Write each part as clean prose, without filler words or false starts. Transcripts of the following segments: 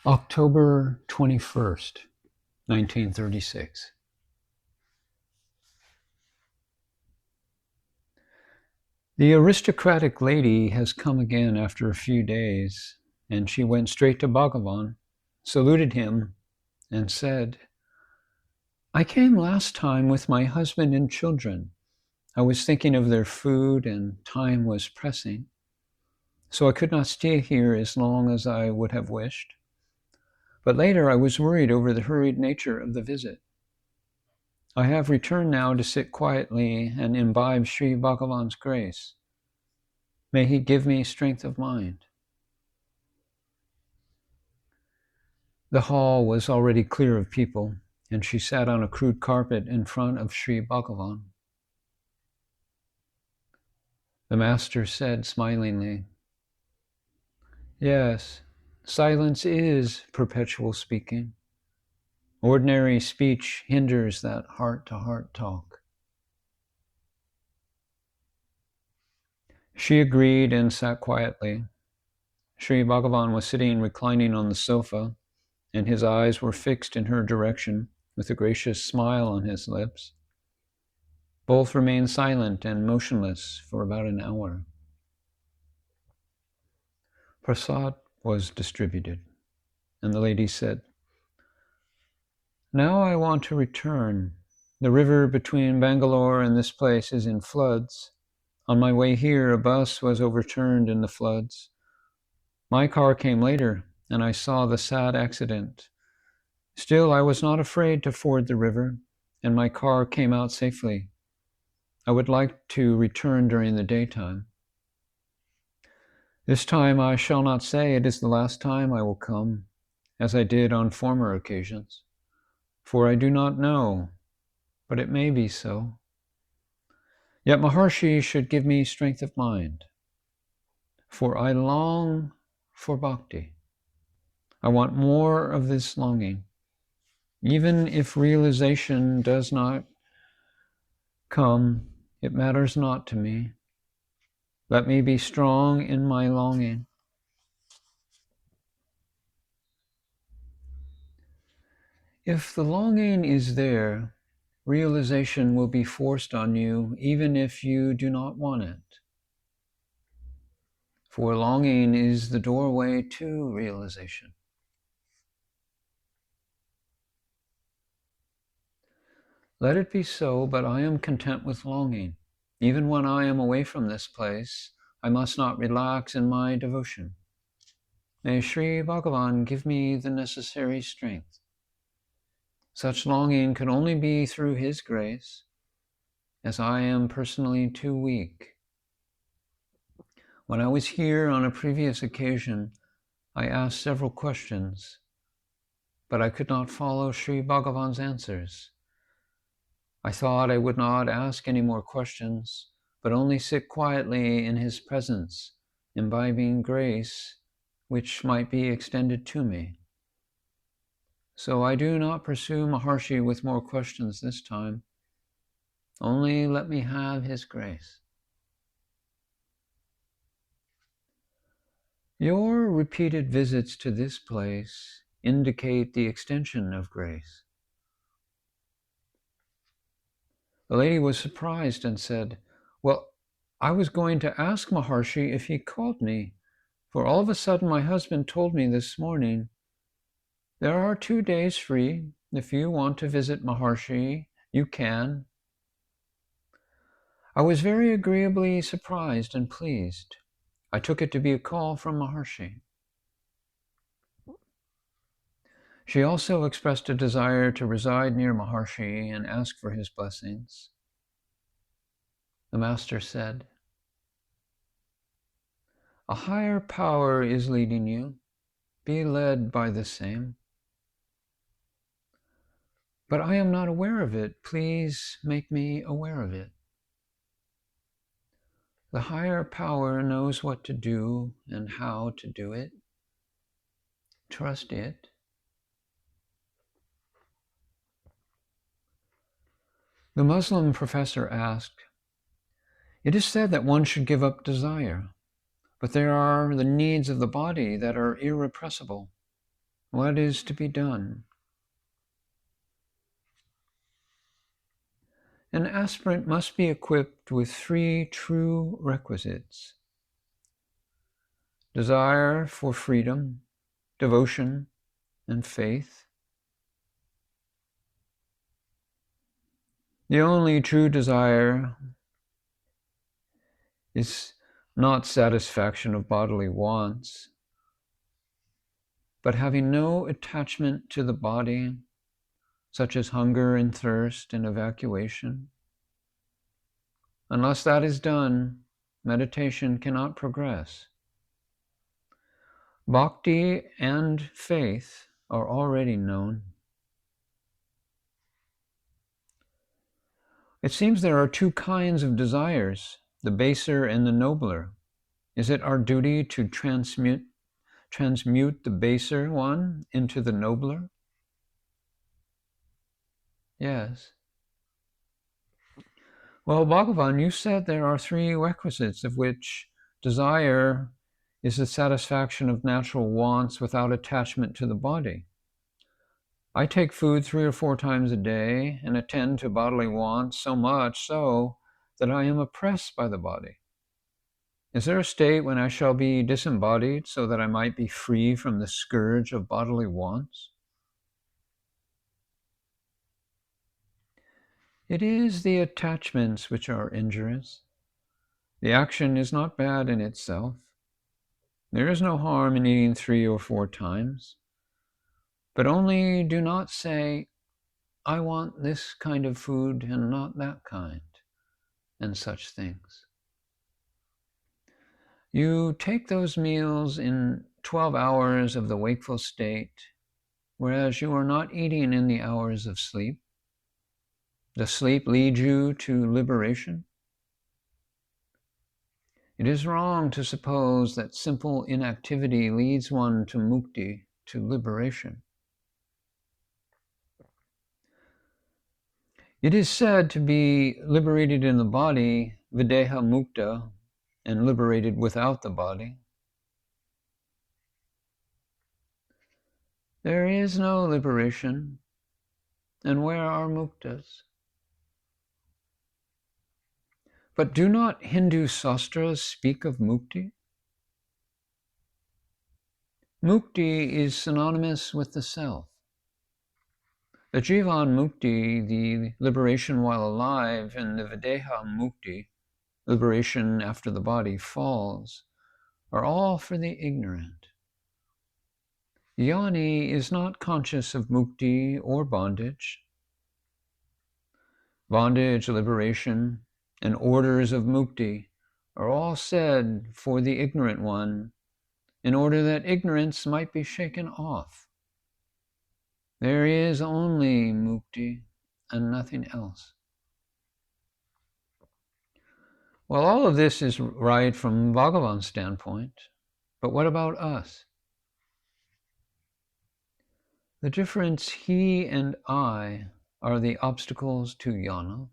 October 21st, 1936. The aristocratic lady has come again after a few days, and she went straight to Bhagavan, saluted him, and said, "I came last time with my husband and children. I was thinking of their food and time was pressing, so I could not stay here as long as I would have wished. But later I was worried over the hurried nature of the visit. I have returned now to sit quietly and imbibe Sri Bhagavan's grace. May he give me strength of mind." The hall was already clear of people, and she sat on a crude carpet in front of Sri Bhagavan. The master said smilingly, "Yes, silence is perpetual speaking. Ordinary speech hinders that heart-to-heart talk." She agreed and sat quietly. Sri Bhagavan was sitting reclining on the sofa, and his eyes were fixed in her direction with a gracious smile on his lips. Both remained silent and motionless for about an hour. Prasad was distributed, and the lady said, "Now I want to return. The river between Bangalore and this place is in floods. On my way here, a bus was overturned in the floods. My car came later, and I saw the sad accident. Still, I was not afraid to ford the river, and my car came out safely. I would like to return during the daytime. This time I shall not say it is the last time I will come, as I did on former occasions, for I do not know, but it may be so. Yet Maharshi should give me strength of mind, for I long for bhakti. I want more of this longing. Even if realization does not come, it matters not to me. Let me be strong in my longing." If the longing is there, realization will be forced on you even if you do not want it. For longing is the doorway to realization. Let it be so, but I am content with longing. Even when I am away from this place, I must not relax in my devotion. May Sri Bhagavan give me the necessary strength. Such longing can only be through his grace, as I am personally too weak. When I was here on a previous occasion, I asked several questions, but I could not follow Sri Bhagavan's answers. I thought I would not ask any more questions, but only sit quietly in his presence, imbibing grace which might be extended to me. So I do not pursue Maharshi with more questions this time. Only let me have his grace. Your repeated visits to this place indicate the extension of grace. The lady was surprised and said, "Well, I was going to ask Maharshi if he called me, for all of a sudden my husband told me this morning, 'There are 2 days free. If you want to visit Maharshi, you can.'" I was very agreeably surprised and pleased. I took it to be a call from Maharshi. She also expressed a desire to reside near Maharshi and ask for his blessings. The master said, "A higher power is leading you. Be led by the same. But I am not aware of it. Please make me aware of it." The higher power knows what to do and how to do it. Trust it. The Muslim professor asked, "It is said that one should give up desire, but there are the needs of the body that are irrepressible. What is to be done? An aspirant must be equipped with 3 true requisites: desire for freedom, devotion, and faith. The only true desire is not satisfaction of bodily wants, but having no attachment to the body, such as hunger and thirst and evacuation. Unless that is done, meditation cannot progress. Bhakti and faith are already known. It seems there are 2 kinds of desires, the baser and the nobler. Is it our duty to transmute the baser one into the nobler? Yes. Well, Bhagavan, you said there are 3 requisites, of which desire is the satisfaction of natural wants without attachment to the body. I take food 3 or 4 times a day and attend to bodily wants so much so that I am oppressed by the body. Is there a state when I shall be disembodied so that I might be free from the scourge of bodily wants? It is the attachments which are injurious. The action is not bad in itself. There is no harm in eating 3 or 4 times. But only do not say, I want this kind of food and not that kind, and such things. You take those meals in 12 hours of the wakeful state, whereas you are not eating in the hours of sleep. Does sleep lead you to liberation? It is wrong to suppose that simple inactivity leads one to mukti, to liberation. It is said to be liberated in the body, videha mukta, and liberated without the body. There is no liberation, and where are muktas? But do not Hindu sastras speak of mukti? Mukti is synonymous with the self. The jivan mukti, the liberation while alive, and the videha mukti, liberation after the body falls, are all for the ignorant. Jnani is not conscious of mukti or bondage. Bondage, liberation, and orders of mukti are all said for the ignorant one in order that ignorance might be shaken off. There is only mukti and nothing else. Well, all of this is right from Bhagavan's standpoint, but what about us? The difference he and I are the obstacles to jnana.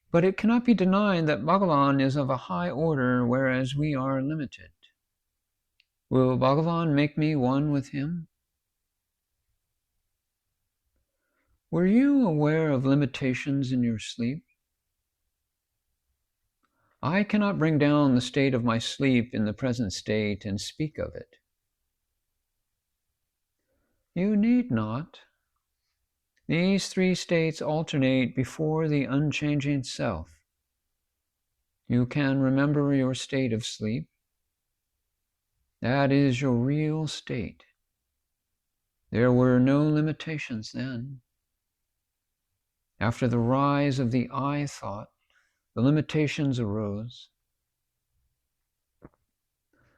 But it cannot be denied that Bhagavan is of a high order, whereas we are limited. Will Bhagavan make me one with him? Were you aware of limitations in your sleep? I cannot bring down the state of my sleep in the present state and speak of it. You need not. These 3 states alternate before the unchanging self. You can remember your state of sleep. That is your real state. There were no limitations then. After the rise of the I thought, the limitations arose.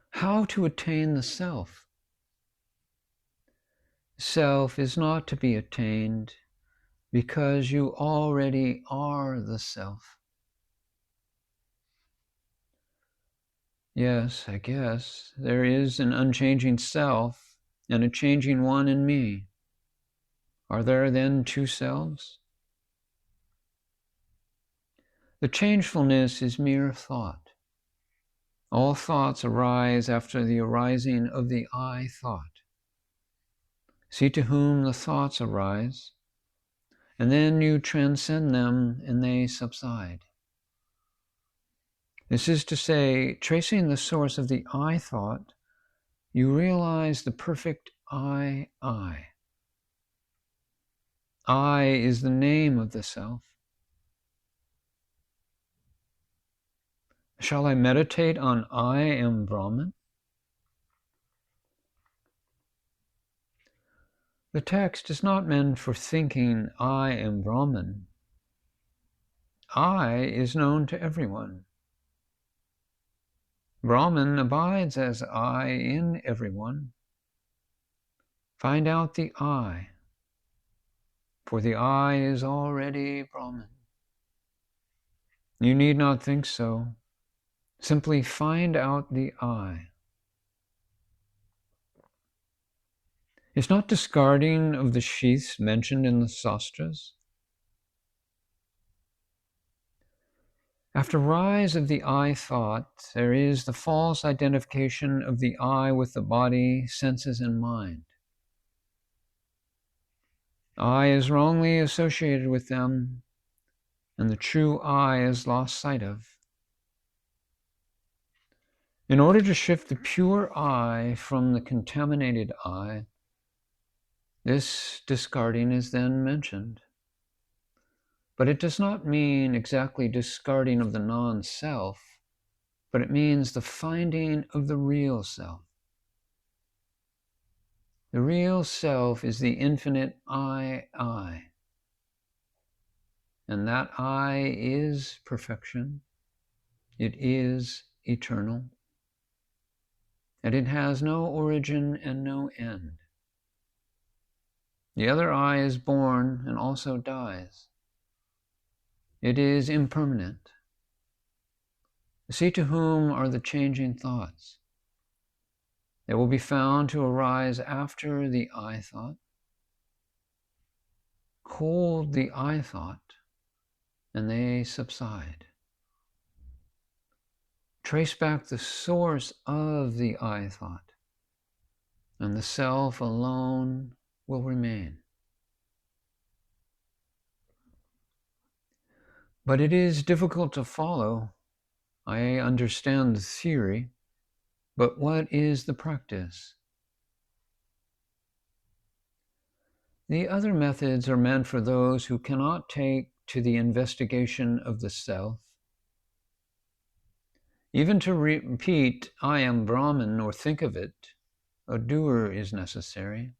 How to attain the self? Self is not to be attained because you already are the self. Yes, I guess there is an unchanging self and a changing one in me. Are there then 2 selves? The changefulness is mere thought. All thoughts arise after the arising of the I thought. See to whom the thoughts arise, and then you transcend them and they subside. This is to say, tracing the source of the I thought, you realize the perfect I. I is the name of the self. Shall I meditate on I am Brahman? The text is not meant for thinking I am Brahman. I is known to everyone. Brahman abides as I in everyone. Find out the I, for the I is already Brahman. You need not think so. Simply find out the I. It's not discarding of the sheaths mentioned in the sastras. After rise of the I thought, there is the false identification of the I with the body, senses, and mind. I is wrongly associated with them, and the true I is lost sight of. In order to shift the pure I from the contaminated I, this discarding is then mentioned. But it does not mean exactly discarding of the non-self, but it means the finding of the real self. The real self is the infinite I. And that I is perfection. It is eternal. And it has no origin and no end. The other I is born and also dies. It is impermanent. See to whom are the changing thoughts. They will be found to arise after the I thought. Hold the I thought, and they subside. Trace back the source of the I thought, and the self alone will remain. But it is difficult to follow. I understand the theory, but what is the practice? The other methods are meant for those who cannot take to the investigation of the self. Even to repeat, I am Brahman, or think of it, a doer is necessary.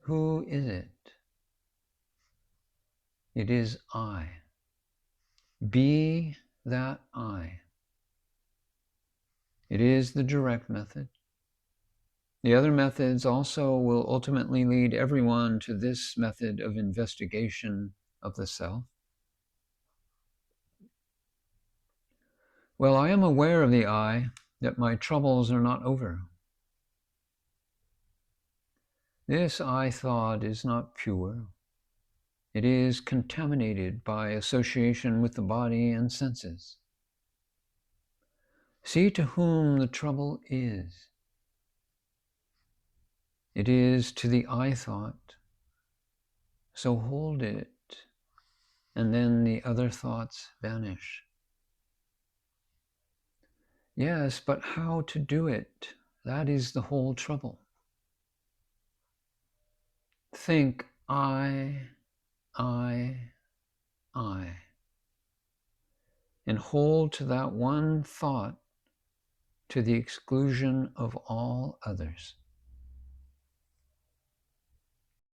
Who is it? It is I. Be that I. It is the direct method. The other methods also will ultimately lead everyone to this method of investigation of the self. Well, I am aware of the I, that my troubles are not over. This I thought is not pure. It is contaminated by association with the body and senses. See to whom the trouble is. It is to the I thought. So hold it, and then the other thoughts vanish. Yes, but how to do it? That is the whole trouble. Think I, and hold to that one thought to the exclusion of all others.